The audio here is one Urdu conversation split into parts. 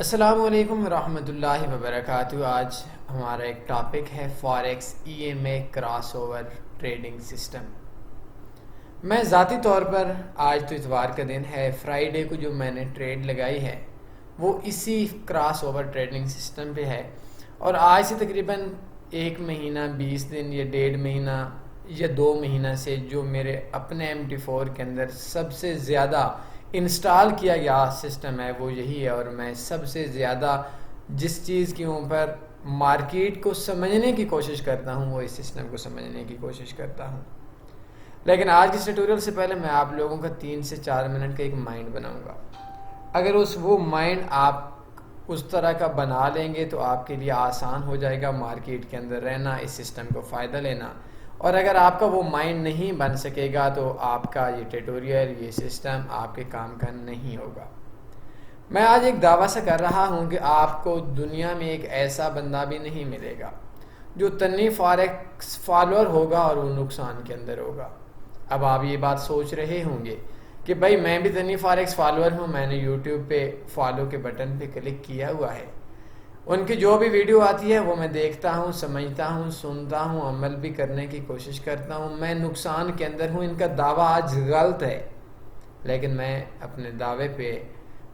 السلام علیکم ورحمۃ اللہ وبرکاتہ۔ آج ہمارا ایک ٹاپک ہے فاریکس ای ایم اے کراس اوور ٹریڈنگ سسٹم۔ میں ذاتی طور پر آج تو اتوار کا دن ہے، فرائیڈے کو جو میں نے ٹریڈ لگائی ہے وہ اسی کراس اوور ٹریڈنگ سسٹم پہ ہے، اور آج سے تقریباً 1 مہینہ 20 دن یا 1.5 مہینہ یا 2 مہینہ سے جو میرے اپنے MT4 کے اندر سب سے زیادہ انسٹال کیا گیا سسٹم ہے وہ یہی ہے، اور میں سب سے زیادہ جس چیز کے اوپر مارکیٹ کو سمجھنے کی کوشش کرتا ہوں وہ اس سسٹم کو سمجھنے کی کوشش کرتا ہوں۔ لیکن آج کے ٹیوٹوریل سے پہلے میں آپ لوگوں کا 3 سے 4 منٹ کا ایک مائنڈ بناؤں گا۔ اگر وہ مائنڈ آپ اس طرح کا بنا لیں گے تو آپ کے لیے آسان ہو جائے گا مارکیٹ کے اندر رہنا، اس سسٹم کو فائدہ لینا، اور اگر آپ کا وہ مائنڈ نہیں بن سکے گا تو آپ کا یہ ٹیوٹوریل، یہ سسٹم آپ کے کام کا نہیں ہوگا۔ میں آج ایک دعویٰ سے کر رہا ہوں کہ آپ کو دنیا میں ایک ایسا بندہ بھی نہیں ملے گا جو تنی فاریکس فالوور ہوگا اور وہ نقصان کے اندر ہوگا۔ اب آپ یہ بات سوچ رہے ہوں گے کہ بھائی میں بھی تنی فاریکس فالوور ہوں، میں نے یوٹیوب پہ فالو کے بٹن پہ کلک کیا ہوا ہے، ان کی جو بھی ویڈیو آتی ہے وہ میں دیکھتا ہوں، سمجھتا ہوں، سنتا ہوں، عمل بھی کرنے کی کوشش کرتا ہوں، میں نقصان کے اندر ہوں۔ ان کا دعویٰ آج غلط ہے، لیکن میں اپنے دعوے پہ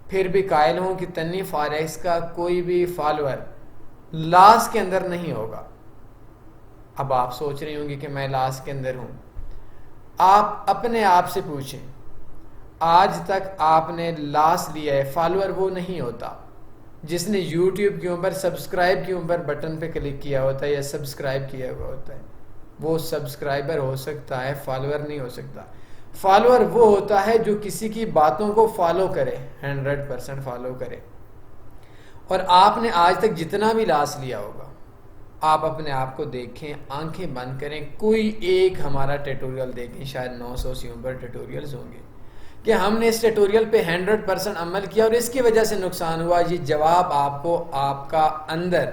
پھر بھی قائل ہوں کہ تنی فاریکس کا کوئی بھی فالوور لاس کے اندر نہیں ہوگا۔ اب آپ سوچ رہی ہوں گی کہ میں لاس کے اندر ہوں۔ آپ اپنے آپ سے پوچھیں، آج تک آپ نے لاس لیا ہے؟ فالوور وہ نہیں ہوتا جس نے یوٹیوب کے اوپر سبسکرائب کے اوپر بٹن پہ کلک کیا ہوتا ہے یا سبسکرائب کیا ہوا ہوتا ہے، وہ سبسکرائبر ہو سکتا ہے، فالوور نہیں ہو سکتا۔ فالوور وہ ہوتا ہے جو کسی کی باتوں کو فالو کرے، 100% فالو کرے۔ اور آپ نے آج تک جتنا بھی لاس لیا ہوگا، آپ اپنے آپ کو دیکھیں، آنکھیں بند کریں، کوئی ایک ہمارا ٹیوٹوریل دیکھیں، شاید 900 سے اوپر ٹیوٹوریلز ہوں گے کہ ہم نے اس ٹیوٹوریل پہ 100% عمل کیا اور اس کی وجہ سے نقصان ہوا۔ یہ جواب آپ کو آپ کا اندر،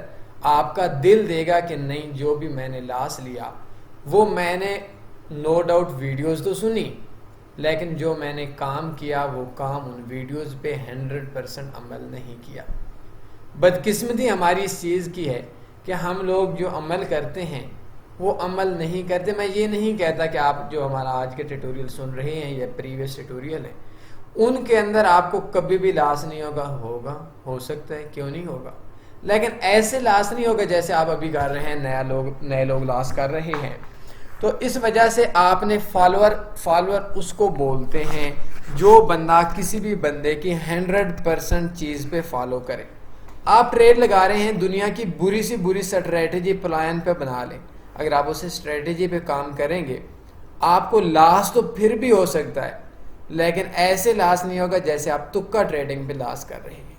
آپ کا دل دے گا کہ نہیں، جو بھی میں نے لاس لیا وہ میں نے نو ڈاؤٹ ویڈیوز تو سنی، لیکن جو میں نے کام کیا وہ کام ان ویڈیوز پہ 100% عمل نہیں کیا۔ بدقسمتی ہماری اس چیز کی ہے کہ ہم لوگ جو عمل کرتے ہیں وہ عمل نہیں کرتے۔ میں یہ نہیں کہتا کہ آپ جو ہمارا آج کے ٹیوٹوریل سن رہے ہیں یا پریویس ٹیوٹوریل ہیں ان کے اندر آپ کو کبھی بھی لاس نہیں ہوگا، ہو سکتا ہے، کیوں نہیں ہوگا، لیکن ایسے لاس نہیں ہوگا جیسے آپ ابھی کر رہے ہیں، نئے لوگ لاس کر رہے ہیں۔ تو اس وجہ سے آپ نے فالوور اس کو بولتے ہیں جو بندہ کسی بھی بندے کی 100% چیز پہ فالو کرے۔ آپ ٹریڈ لگا رہے ہیں، دنیا کی بری سی بری اسٹریٹجی پلان پہ بنا لیں، اگر آپ اس اسٹریٹجی پہ کام کریں گے آپ کو لاس تو پھر بھی ہو سکتا ہے، لیکن ایسے لاس نہیں ہوگا جیسے آپ تکا ٹریڈنگ پہ لاس کر رہے ہیں۔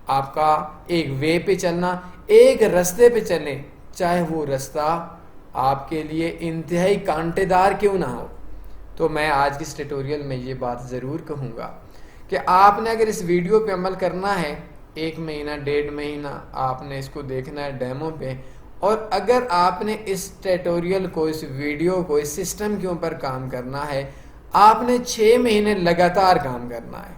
آپ کا ایک وے پہ چلنا، ایک رستے پہ چلیں، چاہے وہ رستہ آپ کے لیے انتہائی کانٹے دار کیوں نہ ہو۔ تو میں آج کی اس ٹیوٹوریل میں یہ بات ضرور کہوں گا کہ آپ نے اگر اس ویڈیو پہ عمل کرنا ہے، 1 مہینہ 1.5 مہینہ آپ نے اس کو دیکھنا ہے ڈیمو پہ، اور اگر آپ نے اس ٹیوٹوریل کو، اس ویڈیو کو، اس سسٹم کے اوپر کام کرنا ہے، آپ نے 6 مہینے لگاتار کام کرنا ہے،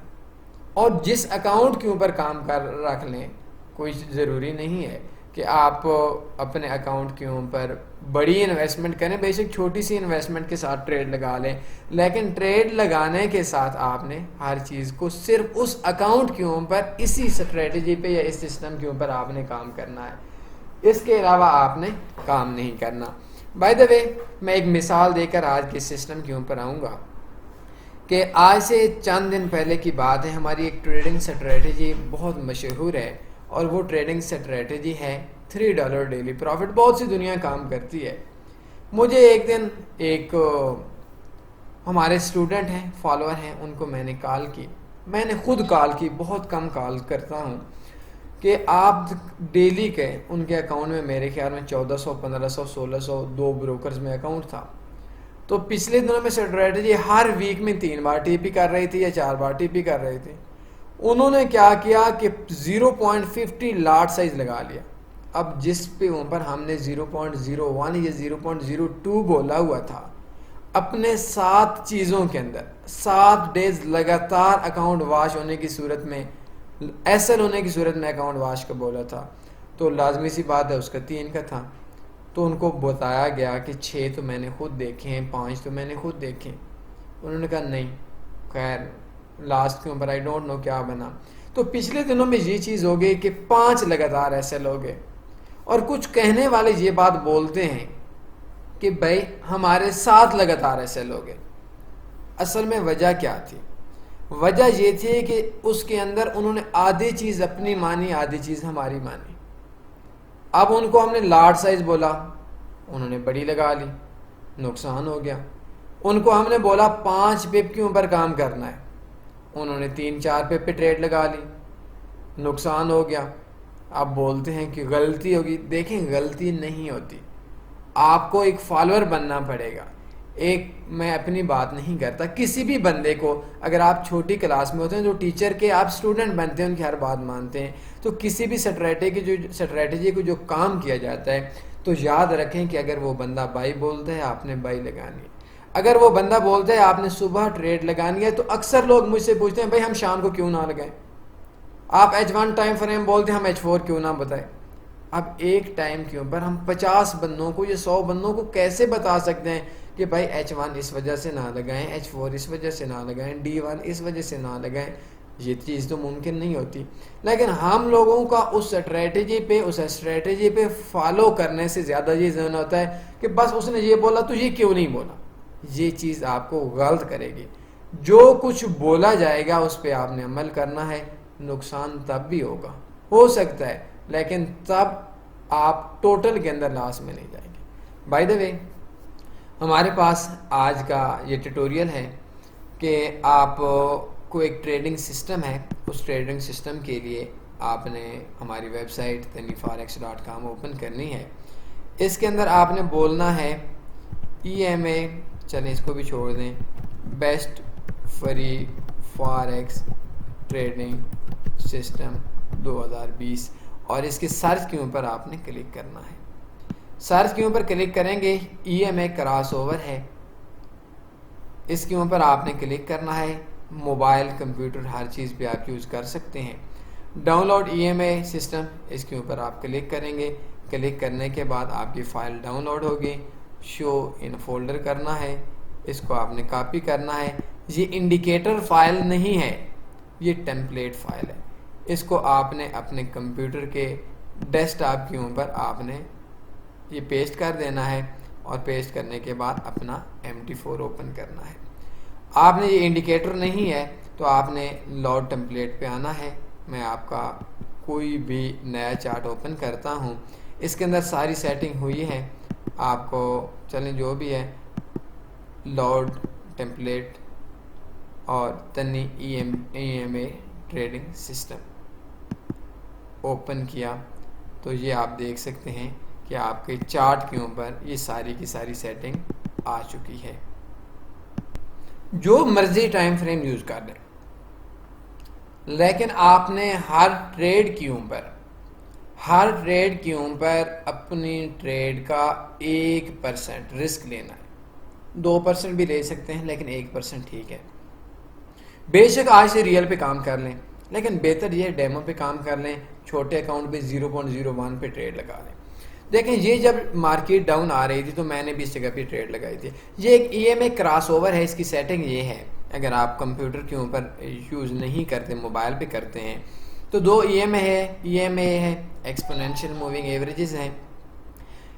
اور جس اکاؤنٹ کے اوپر کام کر رکھ لیں، کوئی ضروری نہیں ہے کہ آپ اپنے اکاؤنٹ کے اوپر بڑی انویسٹمنٹ کریں، بے شک چھوٹی سی انویسٹمنٹ کے ساتھ ٹریڈ لگا لیں، لیکن ٹریڈ لگانے کے ساتھ آپ نے ہر چیز کو صرف اس اکاؤنٹ کے اوپر، اسی اسٹریٹجی پہ یا اس سسٹم کے اوپر آپ نے کام کرنا ہے، اس کے علاوہ آپ نے کام نہیں کرنا۔ بائی دا وے، میں ایک مثال دے کر آج کے سسٹم کے اوپر آؤں گا کہ آج سے چند دن پہلے کی بات ہے، ہماری ایک ٹریڈنگ اسٹریٹجی بہت مشہور ہے، اور وہ ٹریڈنگ اسٹریٹجی ہے $3 ڈیلی پروفٹ۔ بہت سی دنیا کام کرتی ہے۔ مجھے ایک دن ہمارے اسٹوڈنٹ ہیں، فالوور ہیں، ان کو میں نے کال کی، میں نے خود کال کی، بہت کم کال کرتا ہوں، کہ آپ ڈیلی کے ان کے اکاؤنٹ میں میرے خیال میں 1400 1500 1600 2 بروکرز میں اکاؤنٹ تھا۔ تو پچھلے دنوں میں اسٹریٹجی ہر ویک میں 3 بار ٹی پی کر رہی تھی یا 4 بار ٹی پی کر رہی تھی۔ انہوں نے کیا کیا کہ 0.50 لاٹ سائز لگا لیا۔ اب جس پہ اوپر ہم نے 0.01 یا 0.02 بولا ہوا تھا، اپنے 7 چیزوں کے اندر 7 ڈیز لگاتار اکاؤنٹ واش ہونے کی صورت میں ایس ایل ہونے کی صورت میں اکاؤنٹ واش کا بولا تھا تو لازمی سی بات ہے اس کا 3 کا تھا، تو ان کو بتایا گیا کہ 6 تو میں نے خود دیکھے ہیں، 5 تو میں نے خود دیکھے ہیں. انہوں نے کہا نہیں. خیر لاسٹ کے اوپر آئی ڈونٹ نو کیا بنا. تو پچھلے دنوں میں یہ چیز ہو گئی کہ 5 لگاتار ایسے لوگ ہیں، اور کچھ کہنے والے یہ بات بولتے ہیں کہ بھائی ہمارے 7 لگاتار ایسے لوگ ہیں. اصل میں وجہ کیا تھی؟ وجہ یہ تھی کہ اس کے اندر انہوں نے آدھی چیز اپنی مانی، آدھی چیز ہماری مانی. اب ان کو ہم نے لارج سائز بولا، انہوں نے بڑی لگا لی، نقصان ہو گیا. ان کو ہم نے بولا 5 پپ کے اوپر کام کرنا ہے، انہوں نے 3-4 پپ پہ ٹریڈ لگا لی، نقصان ہو گیا. اب بولتے ہیں کہ غلطی ہوگی. دیکھیں غلطی نہیں ہوتی، آپ کو ایک فالوور بننا پڑے گا. میں اپنی بات نہیں کرتا، کسی بھی بندے کو اگر آپ چھوٹی کلاس میں ہوتے ہیں تو ٹیچر کے آپ اسٹوڈنٹ بنتے ہیں، ان کی ہر بات مانتے ہیں، تو کسی بھی اسٹریٹجی کو جو کام کیا جاتا ہے تو یاد رکھیں کہ اگر وہ بندہ بائی بولتا ہے آپ نے بائی لگانی ہے. اگر وہ بندہ بولتا ہے آپ نے صبح ٹریڈ لگانی ہے تو اکثر لوگ مجھ سے پوچھتے ہیں بھائی ہم شام کو کیوں نہ لگائیں. آپ H1 ٹائم فریم بولتے ہیں، ہم H4 کیوں نہ بتائیں. اب ایک ٹائم کے اوپر ہم 50 بندوں کو یا 100 بندوں کو کیسے بتا سکتے ہیں کہ بھائی H1 اس وجہ سے نہ لگائیں، H4 اس وجہ سے نہ لگائیں، D1 اس وجہ سے نہ لگائیں. یہ چیز تو ممکن نہیں ہوتی. لیکن ہم لوگوں کا اس اسٹریٹجی پہ فالو کرنے سے زیادہ یہ ذہن ہوتا ہے کہ بس اس نے یہ بولا تو یہ کیوں نہیں بولا. یہ چیز آپ کو غلط کرے گی. جو کچھ بولا جائے گا اس پہ آپ نے عمل کرنا ہے. نقصان تب بھی ہوگا، ہو سکتا ہے، لیکن تب آپ ٹوٹل کے اندر لاس میں نہیں جائیں گے. بائی دا وے ہمارے پاس آج کا یہ ٹیوٹوریل ہے کہ آپ کو ایک ٹریڈنگ سسٹم ہے. اس ٹریڈنگ سسٹم کے لیے آپ نے ہماری ویب سائٹ taniforex.com اوپن کرنی ہے. اس کے اندر آپ نے بولنا ہے EMA، چلیں اس کو بھی چھوڑ دیں، best free forex trading system 2020، اور اس کے سرچ کے اوپر آپ نے کلک کرنا ہے. سرچ کے اوپر کلک کریں گے، EMA کراس اوور ہے، اس کے اوپر آپ نے کلک کرنا ہے. موبائل کمپیوٹر ہر چیز پہ آپ یوز کر سکتے ہیں. ڈاؤن لوڈ EMA سسٹم، اس کے اوپر آپ کلک کریں گے. کلک کرنے کے بعد آپ کی فائل ڈاؤن لوڈ ہوگی. شو ان فولڈر کرنا ہے، اس کو آپ نے کاپی کرنا ہے. یہ انڈیکیٹر فائل نہیں ہے، یہ ٹیمپلیٹ فائل ہے. اس کو آپ نے اپنے کمپیوٹر کے ڈیسک ٹاپ کے اوپر آپ نے یہ پیسٹ کر دینا ہے، اور پیسٹ کرنے کے بعد اپنا MT4 اوپن کرنا ہے. آپ نے یہ انڈیکیٹر نہیں ہے تو آپ نے لوڈ ٹیمپلیٹ پہ آنا ہے. میں آپ کا کوئی بھی نیا چارٹ اوپن کرتا ہوں، اس کے اندر ساری سیٹنگ ہوئی ہے. آپ کو چلیں جو بھی ہے، لوڈ ٹیمپلیٹ اور تنی EMA ٹریڈنگ سسٹم اوپن کیا تو یہ آپ دیکھ سکتے ہیں کہ آپ کے چارٹ کے اوپر یہ ساری کی ساری سیٹنگ آ چکی ہے. جو مرضی ٹائم فریم یوز کر لیں، لیکن آپ نے ہر ٹریڈ کے اوپر اپنی ٹریڈ کا 1% رسک لینا ہے. 2% بھی لے سکتے ہیں لیکن 1% ٹھیک ہے. بے شک آج سے ریئل پہ کام کر لیں، لیکن بہتر یہ ڈیمو پہ کام کر لیں. چھوٹے اکاؤنٹ پہ 0.01 پہ ٹریڈ لگا لیں. دیکھیں یہ جب مارکیٹ ڈاؤن آ رہی تھی تو میں نے بھی اس جگہ پہ ٹریڈ لگائی تھی. یہ ایک EMA کراس اوور ہے. اس کی سیٹنگ یہ ہے، اگر آپ کمپیوٹر کے اوپر یوز نہیں کرتے، موبائل پہ کرتے ہیں، تو 2 EMA ہے، ایکسپونینشیل موونگ ایوریجز ہیں.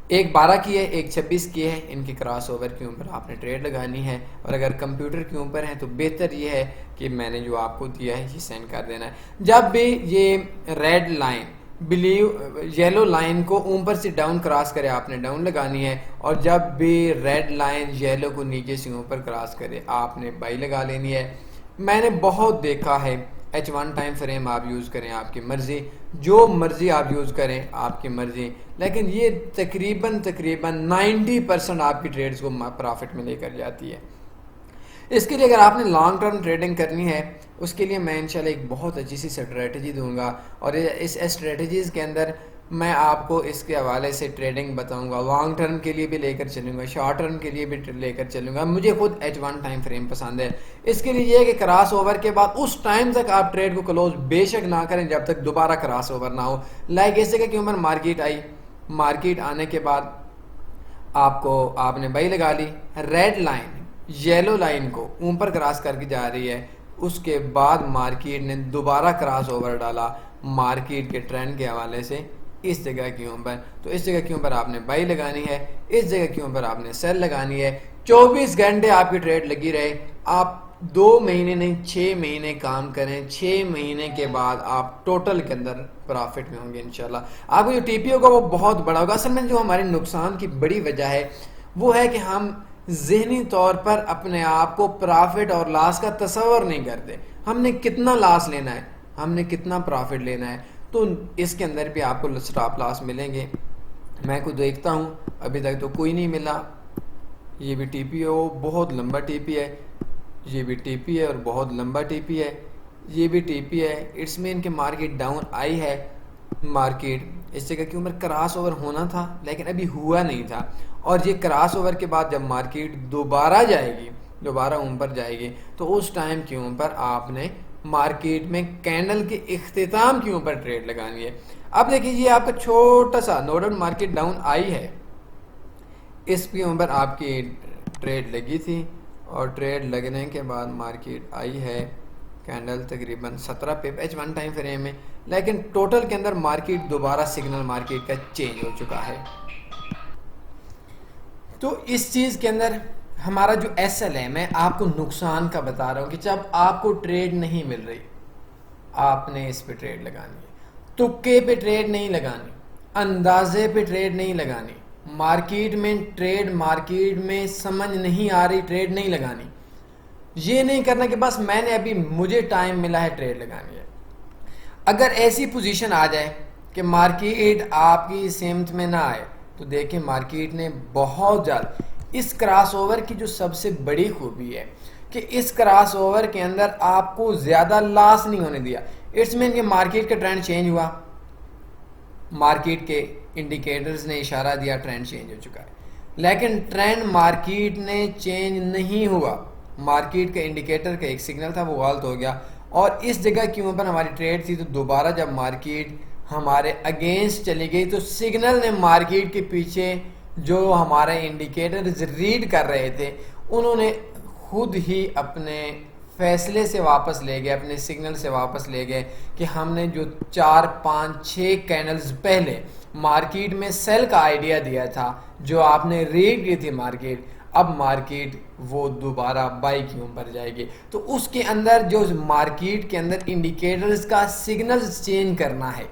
ایک 12 کی ہے، ایک 26 کی ہے. ان کی کراس اوور کے اوپر آپ نے ٹریڈ لگانی ہے. اور اگر کمپیوٹر کے اوپر ہے تو بہتر یہ ہے کہ میں نے جو آپ کو دیا ہے یہ سینڈ کر دینا ہے. جب بھی یہ ریڈ لائن یلو لائن کو اوپر سے ڈاؤن کراس کرے آپ نے ڈاؤن لگانی ہے، اور جب بھی ریڈ لائن یلو کو نیچے سے اوپر کراس کرے آپ نے بائی لگا لینی ہے. میں نے بہت دیکھا ہے، H1 ٹائم فریم آپ یوز کریں آپ کی مرضی، جو مرضی آپ یوز کریں آپ کی مرضی، لیکن یہ تقریباً 90% آپ کی ٹریڈز کو پرافٹ میں لے کر جاتی ہے. اس کے لیے اگر آپ نے لانگ ٹرم ٹریڈنگ کرنی ہے، اس کے لیے میں انشاءاللہ ایک بہت اچھی سی اسٹریٹجی دوں گا. اور اس اسٹریٹجیز کے اندر میں آپ کو اس کے حوالے سے ٹریڈنگ بتاؤں گا، لانگ ٹرم کے لیے بھی لے کر چلوں گا، شارٹ ٹرم کے لیے بھی لے کر چلوں گا. مجھے خود H1 ٹائم فریم پسند ہے. اس کے لیے یہ ہے کہ کراس اوور کے بعد اس ٹائم تک آپ ٹریڈ کو کلوز بے شک نہ کریں جب تک دوبارہ کراس اوور نہ ہو. لائک اس جگہ کے اوپر مارکیٹ آئی، مارکیٹ آنے کے بعد آپ نے بائی لگا لی، ریڈ لائن یلو لائن کو اوپر کراس کر کے جا رہی ہے، اس کے بعد مارکیٹ نے دوبارہ کراس اوور ڈالا مارکیٹ کے ٹرینڈ کے حوالے سے اس جگہ کے اوپر. تو اس جگہ کے اوپر آپ نے بائی لگانی ہے، اس جگہ کے اوپر آپ نے سیل لگانی ہے. 24 گھنٹے آپ کی ٹریڈ لگی رہے. آپ 2 مہینے نہیں 6 مہینے کام کریں، 6 مہینے کے بعد آپ ٹوٹل کے اندر پرافٹ میں ہوں گے انشاءاللہ. آپ کو جو ٹی پی ہوگا وہ بہت بڑا ہوگا. اصل میں جو ہمارے نقصان کی بڑی وجہ ہے وہ ہے کہ ہم ذہنی طور پر اپنے آپ کو پرافٹ اور لاس کا تصور نہیں کرتے. ہم نے کتنا لاس لینا ہے، ہم نے کتنا پرافٹ لینا ہے. تو اس کے اندر بھی آپ کو سٹاپ لاس ملیں گے. میں کو دیکھتا ہوں ابھی تک تو کوئی نہیں ملا. یہ بھی ٹی پی ہے، وہ بہت لمبا ٹی پی ہے. یہ بھی ٹی پی ہے اور بہت لمبا ٹی پی ہے. یہ بھی ٹی پی ہے. اٹس مین کہ مارکیٹ ڈاؤن آئی ہے. مارکیٹ اس جگہ کے اوپر کراس اوور ہونا تھا لیکن ابھی ہوا نہیں تھا. اور یہ کراس اوور کے بعد جب مارکیٹ دوبارہ جائے گی، دوبارہ اوپر جائے گی، تو اس ٹائم کے اوپر آپ نے مارکیٹ میں کینڈل کے اختتام کے اوپر ٹریڈ لگانی ہے. اب دیکھیں یہ آپ کا چھوٹا سا نوڈل مارکیٹ ڈاؤن آئی ہے، اس کے اوپر آپ کی ٹریڈ لگی تھی اور ٹریڈ لگنے کے بعد مارکیٹ آئی ہے کینڈل تقریباً 17 پپ H1 ٹائم فریم میں. لیکن ٹوٹل کے اندر مارکیٹ دوبارہ سگنل مارکیٹ کا چینج ہو چکا ہے. تو اس چیز کے اندر ہمارا جو ایس ایل ہے، میں آپ کو نقصان کا بتا رہا ہوں کہ جب آپ کو ٹریڈ نہیں مل رہی آپ نے اس پہ ٹریڈ لگانی ہے. تکے پہ ٹریڈ نہیں لگانی، اندازے پہ ٹریڈ نہیں لگانی. مارکیٹ میں ٹریڈ، مارکیٹ میں سمجھ نہیں آ رہی ٹریڈ نہیں لگانی. یہ نہیں کرنا کہ بس میں نے ابھی مجھے ٹائم ملا ہے ٹریڈ لگانی ہے. اگر ایسی پوزیشن آ جائے کہ مارکیٹ آپ کی سمت میں نہ آئے تو دیکھیں مارکیٹ نے بہت زیادہ اس کراس اوور کی جو سب سے بڑی خوبی ہے کہ اس کراس اوور کے اندر آپ کو زیادہ لاس نہیں ہونے دیا. اٹس مین کہ مارکیٹ کا ٹرینڈ چینج ہوا، مارکیٹ کے انڈیکیٹرز نے اشارہ دیا ٹرینڈ چینج ہو چکا ہے. لیکن ٹرینڈ مارکیٹ نے چینج نہیں ہوا. مارکیٹ کا انڈیکیٹر کا ایک سگنل تھا وہ غلط ہو گیا اور اس جگہ کے اوپر ہماری ٹریڈ تھی. تو دوبارہ جب مارکیٹ ہمارے اگینسٹ چلی گئی تو سگنل نے مارکیٹ کے پیچھے جو ہمارے انڈیکیٹرز ریڈ کر رہے تھے انہوں نے خود ہی اپنے فیصلے سے واپس لے گئے، اپنے سگنل سے واپس لے گئے کہ ہم نے جو 4 5 6 کینڈلز پہلے مارکیٹ میں سیل کا آئیڈیا دیا تھا، جو آپ نے ریڈ کی تھی مارکیٹ، اب مارکیٹ وہ دوبارہ بائی کے اوپر جائے گی. تو اس کے اندر جو مارکیٹ کے اندر انڈیکیٹرز کا سگنلز چینج کرنا ہے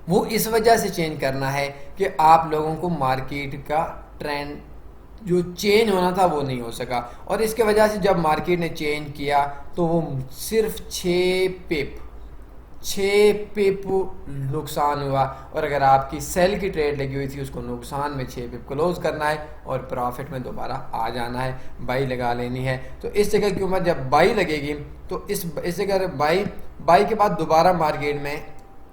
وہ اس وجہ سے چینج کرنا ہے کہ آپ لوگوں کو مارکیٹ کا ٹرینڈ جو چینج ہونا تھا وہ نہیں ہو سکا. اور اس کے وجہ سے جب مارکیٹ نے چینج کیا تو وہ صرف 6 پپ نقصان ہوا. اور اگر آپ کی سیل کی ٹریڈ لگی ہوئی تھی اس کو نقصان میں 6 پپ کلوز کرنا ہے اور پرافٹ میں دوبارہ آ جانا ہے، بائی لگا لینی ہے. تو اس جگہ کے اوپر جب بائی لگے گی تو اس جگہ بائی کے بعد دوبارہ مارکیٹ میں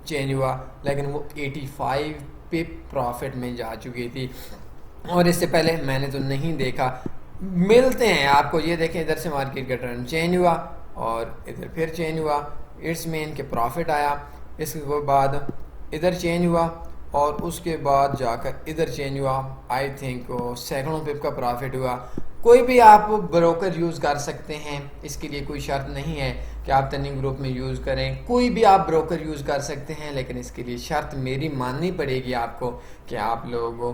چینج ہوا لیکن وہ 85 پپ پرافٹ میں جا چکی تھی. اور اس سے پہلے میں نے تو نہیں دیکھا. ملتے ہیں آپ کو، یہ دیکھیں ادھر سے مارکیٹ کا ٹرینڈ چینج ہوا اور ادھر پھر چینج ہوا. اٹس مین کہ پروفٹ آیا. اس کے بعد ادھر چینج ہوا اور اس کے بعد جا کر ادھر چینج ہوا. آئی تھنک سینکڑوں پپ کا پروفٹ ہوا. کوئی بھی آپ بروکر یوز کر سکتے ہیں، اس کے لیے کوئی شرط نہیں ہے کہ آپ ترننگ گروپ میں یوز کریں. کوئی بھی آپ بروکر یوز کر سکتے ہیں لیکن اس کے لیے شرط میری ماننی پڑے گی آپ کو کہ آپ لوگ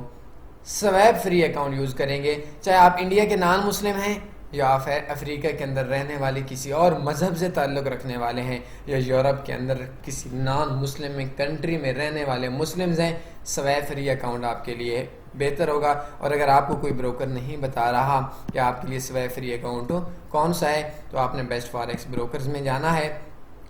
سویپ فری اکاؤنٹ یوز کریں گے. چاہے آپ انڈیا کے نان مسلم ہیں یا افریقہ کے اندر رہنے والے کسی اور مذہب سے تعلق رکھنے والے ہیں یا یورپ کے اندر کسی نان مسلم میں کنٹری میں رہنے والے مسلمز ہیں، سویپ فری اکاؤنٹ آپ کے لیے بہتر ہوگا. اور اگر آپ کو کوئی بروکر نہیں بتا رہا کہ آپ کے لیے سویپ فری اکاؤنٹ کون سا ہے تو آپ نے بیسٹ فاریکس بروکرز میں جانا ہے.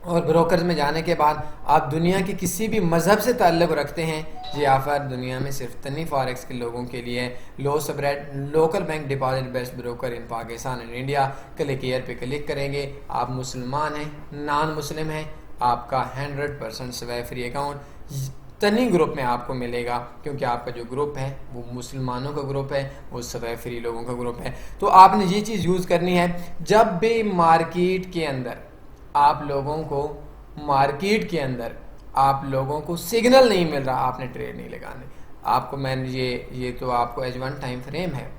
اور بروکرز میں جانے کے بعد آپ دنیا کی کسی بھی مذہب سے تعلق رکھتے ہیں، یہ آفر دنیا میں صرف تنی فاریکس کے لوگوں کے لیے. Low spread local bank deposit best broker in Pakistan and India. Click here پہ کلک کریں گے. آپ مسلمان ہیں، نان مسلم ہیں، آپ کا 100% سویپ فری اکاؤنٹ تنی گروپ میں آپ کو ملے گا، کیونکہ آپ کا جو گروپ ہے وہ مسلمانوں کا گروپ ہے، وہ سوائے فری لوگوں کا گروپ ہے۔ تو آپ نے یہ چیز یوز کرنی ہے، جب بھی مارکیٹ کے اندر آپ لوگوں کو سگنل نہیں مل رہا، آپ نے ٹریڈ نہیں لگانے۔ آپ کو میں نے یہ تو آپ کو H1 ٹائم فریم ہے،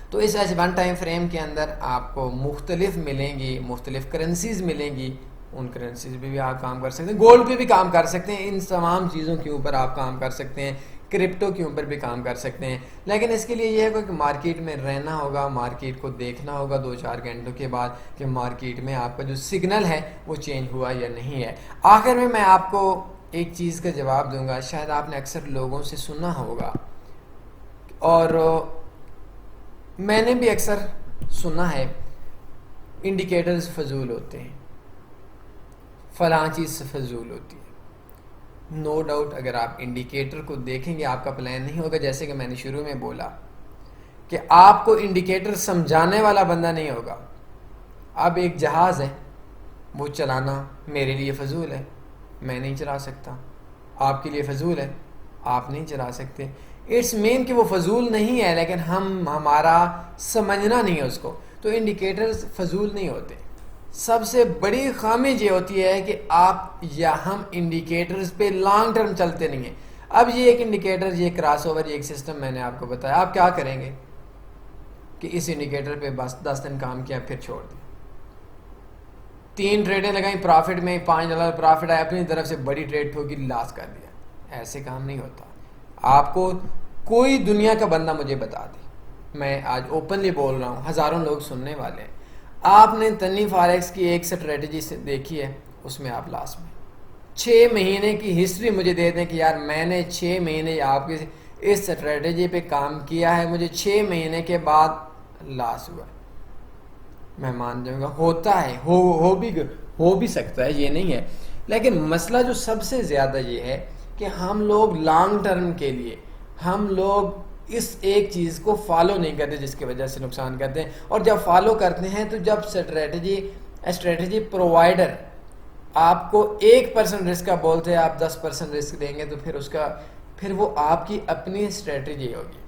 تو اس H1 ٹائم فریم کے اندر آپ کو مختلف ملیں گی، مختلف کرنسیز ملیں گی، ان کرنسیز پہ بھی آپ کام کر سکتے ہیں، گولڈ پہ بھی کام کر سکتے ہیں، ان تمام چیزوں کے اوپر آپ کام کر سکتے ہیں، کرپٹو کے اوپر بھی کام کر سکتے ہیں۔ لیکن اس کے لیے یہ ہے کہ مارکیٹ میں رہنا ہوگا، مارکیٹ کو دیکھنا ہوگا 2-4 گھنٹوں کے بعد کہ مارکیٹ میں آپ کا جو سگنل ہے وہ چینج ہوا یا نہیں ہے۔ آخر میں آپ کو ایک چیز کا جواب دوں گا، شاید آپ نے اکثر لوگوں سے سنا ہوگا اور میں نے بھی اکثر سنا ہے، انڈیکیٹرز فضول ہوتے ہیں، فلاں چیز فضول ہوتی ہے۔ نو ڈاؤٹ اگر آپ انڈیکیٹر کو دیکھیں گے آپ کا پلان نہیں ہوگا، جیسے کہ میں نے شروع میں بولا کہ آپ کو انڈیکیٹر سمجھانے والا بندہ نہیں ہوگا۔ اب ایک جہاز ہے، وہ چلانا میرے لیے فضول ہے، میں نہیں چلا سکتا، آپ کے لیے فضول ہے، آپ نہیں چلا سکتے۔ اٹس مین کہ وہ فضول نہیں ہے، لیکن ہمارا سمجھنا نہیں ہے اس کو۔ تو انڈیکیٹرز فضول نہیں ہوتے۔ سب سے بڑی خامی یہ ہوتی ہے کہ آپ یا ہم انڈیکیٹرز پہ لانگ ٹرم چلتے نہیں ہیں۔ اب یہ ایک انڈیکیٹر، یہ کراس اوور، یہ ایک سسٹم میں نے آپ کو بتایا، آپ کیا کریں گے کہ اس انڈیکیٹر پہ بس 10 دن کام کیا پھر چھوڑ دیں، 3 ٹریڈیں لگائیں، پرافٹ میں $5 پرافٹ آیا، اپنی طرف سے بڑی ٹریڈ ٹھوکی، لاس کر دیا۔ ایسے کام نہیں ہوتا۔ آپ کو کوئی دنیا کا بندہ مجھے بتا دے، میں آج اوپنلی بول رہا ہوں، ہزاروں لوگ سننے والے ہیں، آپ نے تنی فاریکس کی ایک اسٹریٹجی سے دیکھی ہے، اس میں آپ لاس میں 6 مہینے کی ہسٹری مجھے دے دیں کہ یار میں نے 6 مہینے آپ کی اس اسٹریٹجی پہ کام کیا ہے، مجھے 6 مہینے کے بعد لاس ہوا، میں مان جاؤں گا۔ ہوتا ہے، ہو بھی سکتا ہے، یہ نہیں ہے، لیکن مسئلہ جو سب سے زیادہ یہ ہے کہ ہم لوگ لانگ ٹرم کے لیے ہم لوگ اس ایک چیز کو فالو نہیں کرتے، جس کی وجہ سے نقصان کرتے ہیں۔ اور جب فالو کرتے ہیں تو جب اسٹریٹجی پرووائڈر آپ کو 1% رسک کا بولتے ہیں، آپ 10% رسک دیں گے، تو پھر وہ آپ کی اپنی اسٹریٹجی ہوگی،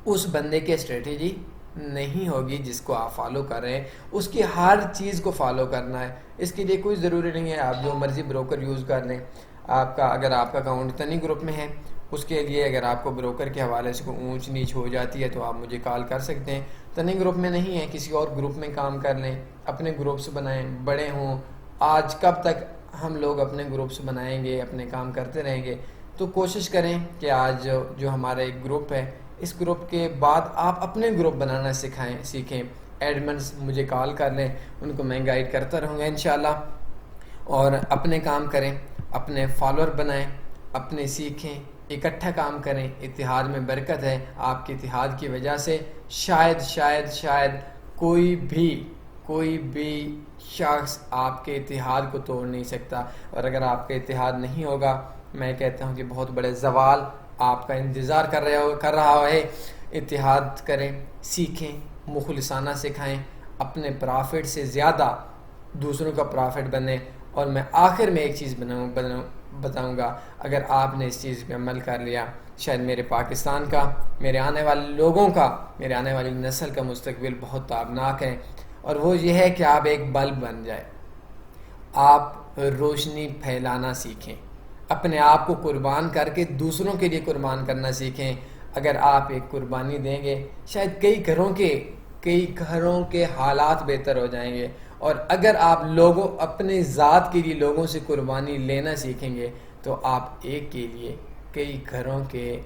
اس بندے کی اسٹریٹجی نہیں ہوگی جس کو آپ فالو کر رہے ہیں۔ اس کی ہر چیز کو فالو کرنا ہے، اس کے لیے کوئی ضروری نہیں ہے آپ جو مرضی بروکر یوز کر لیں۔ اگر آپ کا اکاؤنٹ تنی گروپ میں ہے، اس کے لیے اگر آپ کو بروکر کے حوالے سے کوئی اونچ نیچ ہو جاتی ہے تو آپ مجھے کال کر سکتے ہیں۔ تنی گروپ میں نہیں ہے، کسی اور گروپ میں کام کر لیں، اپنے گروپس بنائیں، بڑے ہوں۔ آج کب تک ہم لوگ اپنے گروپس بنائیں گے، اپنے کام کرتے رہیں گے؟ تو کوشش کریں کہ آج جو ہمارا ایک گروپ ہے، اس گروپ کے بعد آپ اپنے گروپ بنانا سیکھیں۔ ایڈمنس مجھے کال کر لیں، ان کو میں گائیڈ کرتا رہوں گا انشاءاللہ، اور اپنے کام کریں، اپنے فالوور بنائیں، اپنے سیکھیں، اکٹھا کام کریں۔ اتحاد میں برکت ہے، آپ کے اتحاد کی وجہ سے شاید کوئی بھی شخص آپ کے اتحاد کو توڑ نہیں سکتا۔ اور اگر آپ کا اتحاد نہیں ہوگا، میں کہتا ہوں کہ بہت بڑے زوال آپ کا انتظار کر رہا ہے۔ اتحاد کریں، سیکھیں، مخلصانہ سکھائیں، اپنے پرافٹ سے زیادہ دوسروں کا پرافٹ بنیں۔ اور میں آخر میں ایک چیز بتاؤں گا، اگر آپ نے اس چیز پہ عمل کر لیا، شاید میرے پاکستان کا، میرے آنے والے لوگوں کا، میرے آنے والی نسل کا مستقبل بہت تابناک ہے۔ اور وہ یہ ہے کہ آپ ایک بلب بن جائے، آپ روشنی پھیلانا سیکھیں، اپنے آپ کو قربان کر کے دوسروں کے لیے قربان کرنا سیکھیں۔ اگر آپ ایک قربانی دیں گے، شاید کئی گھروں کے حالات بہتر ہو جائیں گے۔ اور اگر آپ اپنے ذات کے لیے لوگوں سے قربانی لینا سیکھیں گے تو آپ ایک کے لیے کئی گھروں کے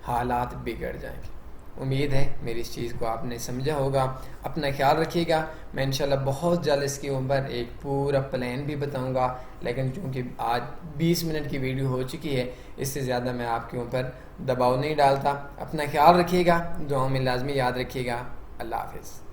حالات بگڑ جائیں گے۔ امید ہے میری اس چیز کو آپ نے سمجھا ہوگا۔ اپنا خیال رکھیے گا، میں انشاءاللہ بہت جلد اس کے اوپر ایک پورا پلان بھی بتاؤں گا، لیکن چونکہ آج 20 منٹ کی ویڈیو ہو چکی ہے، اس سے زیادہ میں آپ کے اوپر دباؤ نہیں ڈالتا۔ اپنا خیال رکھیے گا، دعاؤں میں لازمی یاد رکھیے گا۔ اللہ حافظ۔